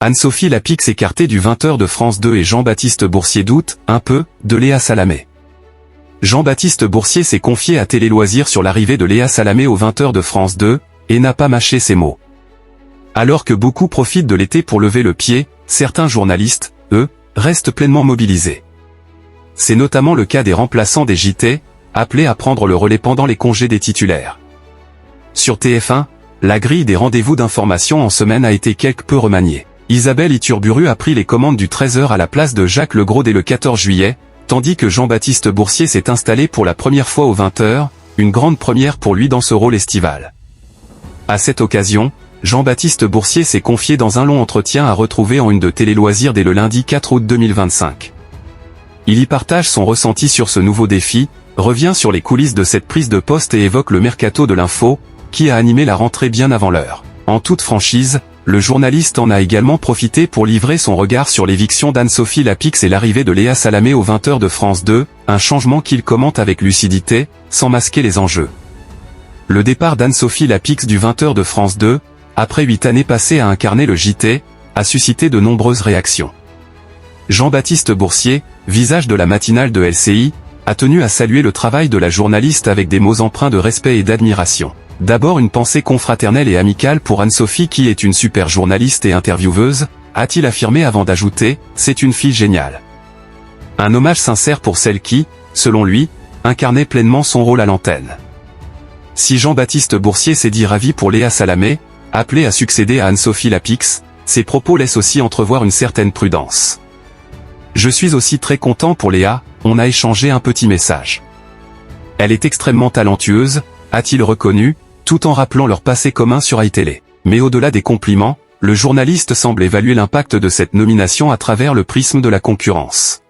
Anne-Sophie Lapix écartée du 20h de France 2 et Jean-Baptiste Boursier doute, un peu, de Léa Salamé. Jean-Baptiste Boursier s'est confié à Télé Loisirs sur l'arrivée de Léa Salamé au 20h de France 2, et n'a pas mâché ses mots. Alors que beaucoup profitent de l'été pour lever le pied, certains journalistes, eux, restent pleinement mobilisés. C'est notamment le cas des remplaçants des JT, appelés à prendre le relais pendant les congés des titulaires. Sur TF1, la grille des rendez-vous d'information en semaine a été quelque peu remaniée. Isabelle Iturburu a pris les commandes du 13h à la place de Jacques Legros dès le 14 juillet, tandis que Jean-Baptiste Boursier s'est installé pour la première fois au 20h, une grande première pour lui dans ce rôle estival. À cette occasion, Jean-Baptiste Boursier s'est confié dans un long entretien à retrouver en une de Télé Loisirs dès le lundi 4 août 2025. Il y partage son ressenti sur ce nouveau défi, revient sur les coulisses de cette prise de poste et évoque le mercato de l'info, qui a animé la rentrée bien avant l'heure. En toute franchise, le journaliste en a également profité pour livrer son regard sur l'éviction d'Anne-Sophie Lapix et l'arrivée de Léa Salamé au 20h de France 2, un changement qu'il commente avec lucidité, sans masquer les enjeux. Le départ d'Anne-Sophie Lapix du 20h de France 2, après 8 années passées à incarner le JT, a suscité de nombreuses réactions. Jean-Baptiste Boursier, visage de la matinale de LCI, a tenu à saluer le travail de la journaliste avec des mots empreints de respect et d'admiration. D'abord une pensée confraternelle et amicale pour Anne-Sophie qui est une super journaliste et intervieweuse, a-t-il affirmé avant d'ajouter, c'est une fille géniale. Un hommage sincère pour celle qui, selon lui, incarnait pleinement son rôle à l'antenne. Si Jean-Baptiste Boursier s'est dit ravi pour Léa Salamé, appelée à succéder à Anne-Sophie Lapix, ses propos laissent aussi entrevoir une certaine prudence. Je suis aussi très content pour Léa, on a échangé un petit message. Elle est extrêmement talentueuse, a-t-il reconnu, tout en rappelant leur passé commun sur iTélé. Mais au-delà des compliments, le journaliste semble évaluer l'impact de cette nomination à travers le prisme de la concurrence.